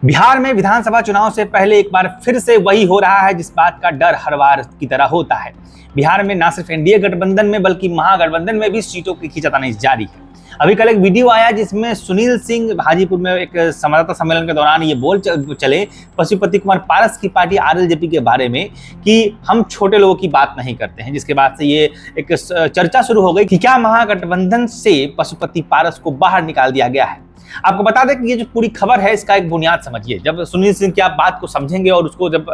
बिहार में विधानसभा चुनाव से पहले एक बार फिर से वही हो रहा है जिस बात का डर हर बार की तरह होता है। बिहार में न सिर्फ एनडीए गठबंधन में बल्कि महागठबंधन में भी सीटों की खींचातानी जारी है। अभी कल एक वीडियो आया जिसमें सुनील सिंह हाजीपुर में एक संवाददाता सम्मेलन के दौरान ये बोल चले पशुपति कुमार पारस की पार्टी आरएलजेपी के बारे में कि हम छोटे लोगों की बात नहीं करते हैं, जिसके बाद से ये एक चर्चा शुरू हो गई कि क्या महागठबंधन से पशुपति पारस को बाहर निकाल दिया गया है। आपको बता दें कि ये जो पूरी खबर है इसका एक बुनियाद समझिए। जब सुनील सिंह की आप बात को समझेंगे और उसको जब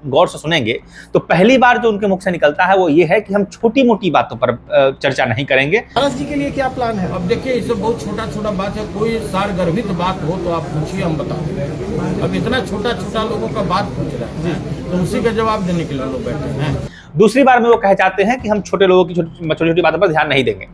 गौर से सुनेंगे तो पहली बार जो उनके मुख से निकलता है वो ये है कि हम छोटी मोटी बातों पर चर्चा नहीं करेंगे। पारस जी के लिए क्या प्लान है? अब देखिए इससे बहुत छोटा छोटा बात है, कोई सारगर्भित बात हो तो आप पूछिए, हम बता देंगे। अब इतना छोटा छोटा लोगों का बात पूछ रहे हैं तो उसी का जवाब देने के लिए लोग बैठे हैं। दूसरी बार में वो कह जाते हैं कि हम छोटे लोगों की छोटी छोटी बातों पर ध्यान नहीं देंगे।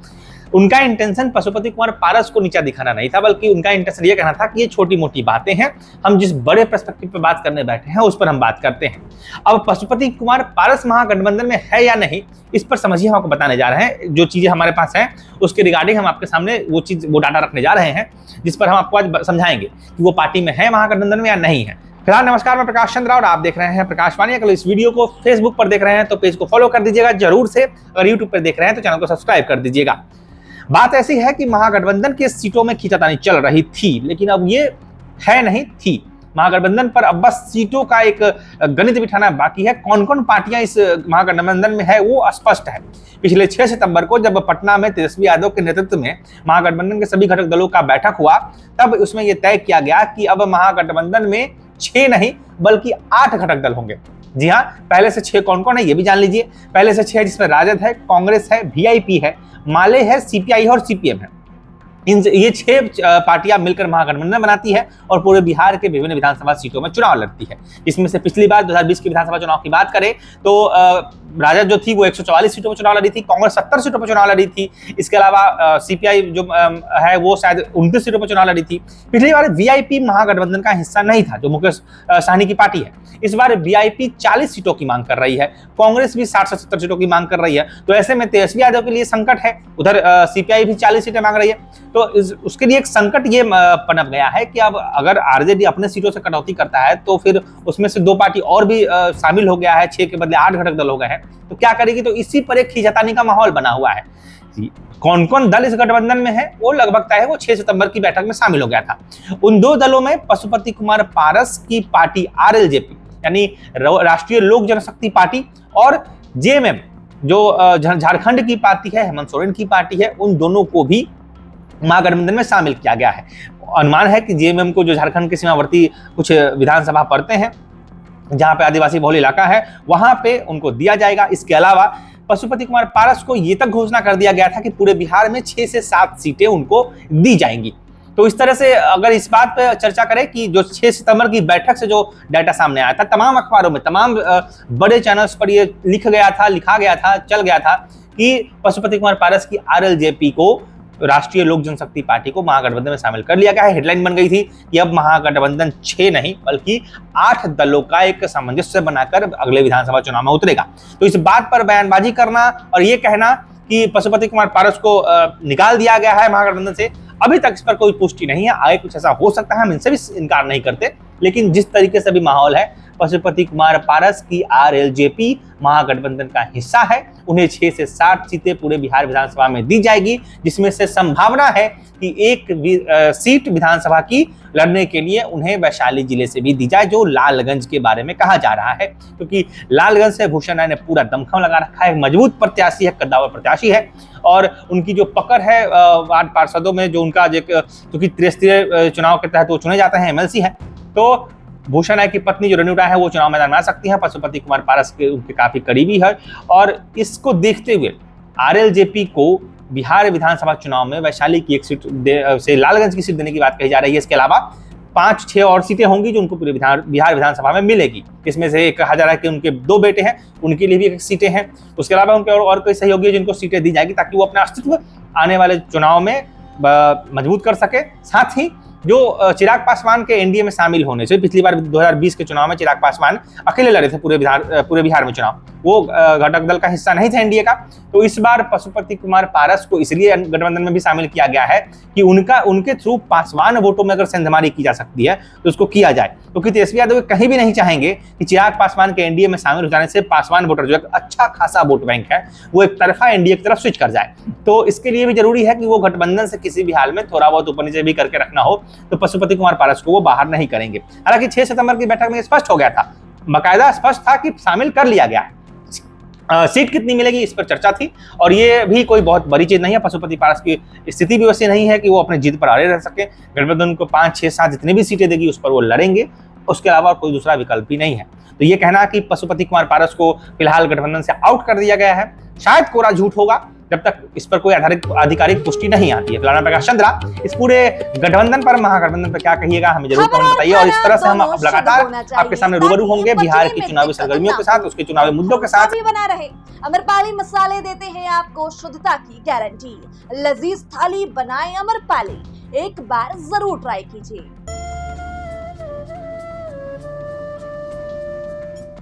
उनका इंटेंशन पशुपति कुमार पारस को नीचा दिखाना नहीं था, बल्कि उनका इंटेंशन ये कहना था कि ये छोटी मोटी बातें हैं, हम जिस बड़े पर्सपेक्टिव पर बात करने बैठे हैं उस पर हम बात करते हैं। अब पशुपति कुमार पारस महागठबंधन में है या नहीं, इस पर समझिए हम आपको बताने जा रहे हैं। जो चीजें हमारे पास हैं उसके रिगार्डिंग हम आपके सामने वो डाटा रखने जा रहे हैं जिस पर हम आपको आज समझाएंगे कि वो पार्टी में है महागठबंधन में या नहीं है। फिलहाल नमस्कार, मैं प्रकाश चंद्र और आप देख रहे हैं प्रकाशवाणी। अगर इस वीडियो को फेसबुक पर देख रहे हैं तो पेज को फॉलो कर दीजिएगा जरूर से। अगर यूट्यूब पर देख रहे हैं तो चैनल को सब्सक्राइब कर दीजिएगा। बात ऐसी है कि महागठबंधन के सीटों में खींचातानी चल रही थी, लेकिन अब ये है नहीं थी। महागठबंधन पर अब बस सीटों का एक गणित बिठाना बाकी है। कौन कौन पार्टियां इस महागठबंधन में है वो स्पष्ट है। पिछले 6 सितंबर को जब पटना में तेजस्वी यादव के नेतृत्व में महागठबंधन के सभी घटक दलों का बैठक हुआ, तब उसमें यह तय किया गया कि अब महागठबंधन में 6 नहीं बल्कि 8 घटक दल होंगे। जी हाँ, पहले से 6 कौन कौन है ये भी जान लीजिए। पहले से 6 जिसमें राजद है, कांग्रेस है, वीआईपी है, माले है, सीपीआई और सीपीएम है। ये 6 पार्टियां मिलकर महागठबंधन बनाती है और पूरे बिहार के विभिन्न विधानसभा सीटों में चुनाव लड़ती है। इसमें से पिछली बार 2020 के विधानसभा चुनाव की बात करें तो राजद जो थी वो 144 सीटों पर चुनाव लड़ी थी, कांग्रेस 70 सीटों पर चुनाव लड़ी थी। इसके अलावा सीपीआई जो है वो शायद 29 सीटों पर चुनाव लड़ी थी। पिछली बार वीआईपी महागठबंधन का हिस्सा नहीं था, जो मुकेश सहनी की पार्टी है। इस बार वीआईपी 40 सीटों की मांग कर रही है, कांग्रेस भी 60 से 70 सीटों की मांग कर रही है। तो ऐसे में तेजस्वी यादव के लिए संकट है, उधर सीपीआई भी 40 सीटें मांग रही है। तो उसके लिए एक संकट ये पनप गया है कि अब अगर आरजेडी अपने सीटों से कटौती करता है तो फिर उसमें से 2 पार्टी और भी शामिल हो गया है, 6 के बदले 8 घटक दल हो गए हैं। तो क्या करेगी? तो इसी पर एक खींचातानी का माहौल बना हुआ है। कौन कौन दल इस गठबंधन में है वो लगभग तय है, वो 6 सितंबर की बैठक में शामिल हो गया था। उन 2 दलों में पशुपति कुमार पारस की पार्टी आरएलजेपी यानी राष्ट्रीय लोक जनशक्ति पार्टी और जेएमएम जो झारखंड की पार्टी है, हेमंत सोरेन की पार्टी है, उन दोनों को भी महागठबंधन में शामिल किया गया है। अनुमान है कि जेएमएम को, जो झारखंड के सीमावर्ती कुछ विधानसभा पड़ते हैं जहां पे आदिवासी बहुल इलाका है, वहां पे उनको दिया जाएगा। इसके अलावा पशुपति कुमार पारस को ये तक घोषणा कर दिया गया था कि पूरे बिहार में 6 से 7 सीटें उनको दी जाएंगी। तो इस तरह से अगर इस बात पर चर्चा करें कि जो 6 सितंबर की बैठक से जो डाटा सामने आया था, तमाम अखबारों में, तमाम बड़े चैनल्स पर ये लिखा गया था, चल गया था कि पशुपति कुमार पारस की आरएलजेपी को, राष्ट्रीय लोक जनशक्ति पार्टी को महागठबंधन में शामिल कर लिया गया है। हेडलाइन बन गई थी कि अब महागठबंधन 6 नहीं बल्कि 8 दलों का एक सामंजस्य बनाकर अगले विधानसभा चुनाव में उतरेगा। तो इस बात पर बयानबाजी करना और ये कहना कि पशुपति कुमार पारस को निकाल दिया गया है महागठबंधन से, अभी तक इस पर कोई पुष्टि नहीं है। आगे कुछ ऐसा हो सकता है, हम इनसे भी इनकार नहीं करते, लेकिन जिस तरीके से भी माहौल है, पशुपति कुमार पारस की आरएलजेपी महागठबंधन का हिस्सा है। उन्हें 6 से 7 सीटें पूरे बिहार विधानसभा में दी जाएगी, जिसमें से संभावना है कि एक सीट विधानसभा की लड़ने के लिए उन्हें वैशाली जिले से भी दी जाए, जो लालगंज के बारे में कहा जा रहा है, क्योंकि लालगंज से भूषण राय ने पूरा दमखम लगा रखा है। मजबूत प्रत्याशी है, कद्दावर प्रत्याशी है और उनकी जो पकड़ है वार्ड पार्षदों में, जो उनका क्योंकि त्रिस्तरीय चुनाव के तहत वो चुने जाते हैं, एमएलसी है, तो भूषण राय की पत्नी जो रेणु राय है वो चुनाव मैदान में आ सकती है। पशुपति कुमार पारस के उनके काफी करीबी है और इसको देखते हुए आरएलजेपी को बिहार विधानसभा चुनाव में वैशाली की एक सीट से लालगंज की सीट देने की बात कही जा रही है। इसके अलावा 5-6 और सीटें होंगी जो उनको पूरे बिहार विधानसभा में मिलेगी। इसमें से एक कहा जा रहा है कि उनके 2 बेटे हैं, उनके लिए भी एक सीटें हैं। उसके अलावा उनके और कोई सहयोगी जिनको सीटें दी जाएगी ताकि वो अपना अस्तित्व आने वाले चुनाव में मजबूत कर सके। साथ ही जो चिराग पासवान के एनडीए में शामिल होने से, पिछली बार 2020 के चुनाव में चिराग पासवान अकेले लड़े थे पूरे बिहार में चुनाव, वो घटक दल का हिस्सा नहीं था एनडीए का। तो इस बार पशुपति कुमार पारस को इसलिए गठबंधन में भी शामिल किया गया है कि उनके थ्रू पासवान वोटों में अगर सेंधमारी की जा सकती है तो उसको किया जाए, क्योंकि तेजस्वी यादव कहीं भी नहीं चाहेंगे कि चिराग पासवान के एनडीए में शामिल हो जाने से पासवान वोटर जो एक अच्छा खासा वोट बैंक है वो एक तरफा एनडीए की तरफ स्विच कर जाए। तो इसके लिए भी जरूरी है कि वो गठबंधन से किसी भी हाल में थोड़ा बहुत ऊपर नीचे भी करके रखना हो, तो पशुपति कुमार पारस को वो बाहर नहीं करेंगे। हालांकि 6 सितंबर की बैठक में स्पष्ट हो गया था, बाकायदा स्पष्ट था कि शामिल कर लिया गया है। सीट कितनी मिलेगी इस पर चर्चा थी, और ये भी कोई बहुत बड़ी चीज नहीं है। पशुपति पारस की स्थिति भी वैसी नहीं है कि वो अपने जीत पर अड़े रह सके। गठबंधन उनको 5, 6, 7 जितनी भी सीटें देगी उस पर वो लड़ेंगे, उसके अलावा कोई दूसरा विकल्प ही नहीं है। तो ये कहना कि पशुपति कुमार पारस को फिलहाल गठबंधन से आउट कर दिया गया है, शायद कोरा झूठ होगा जब तक इस पर कोई आधिकारिक पुष्टि नहीं आती है। फिलहाल प्रकाश चंद्रा इस पूरे गठबंधन पर, महागठबंधन पर क्या कहिएगा, हमें जरूर कमेंट बताइए। और इस तरह से हम लगातार आपके सामने रूबरू होंगे बिहार की चुनावी सरगर्मियों के साथ, उसके चुनावी मुद्दों के साथ। बना रहे अमरपाली मसाले देते हैं आपको शुद्धता की गारंटी। लजीज थाली बनाए अमरपाली, एक बार जरूर ट्राई कीजिए।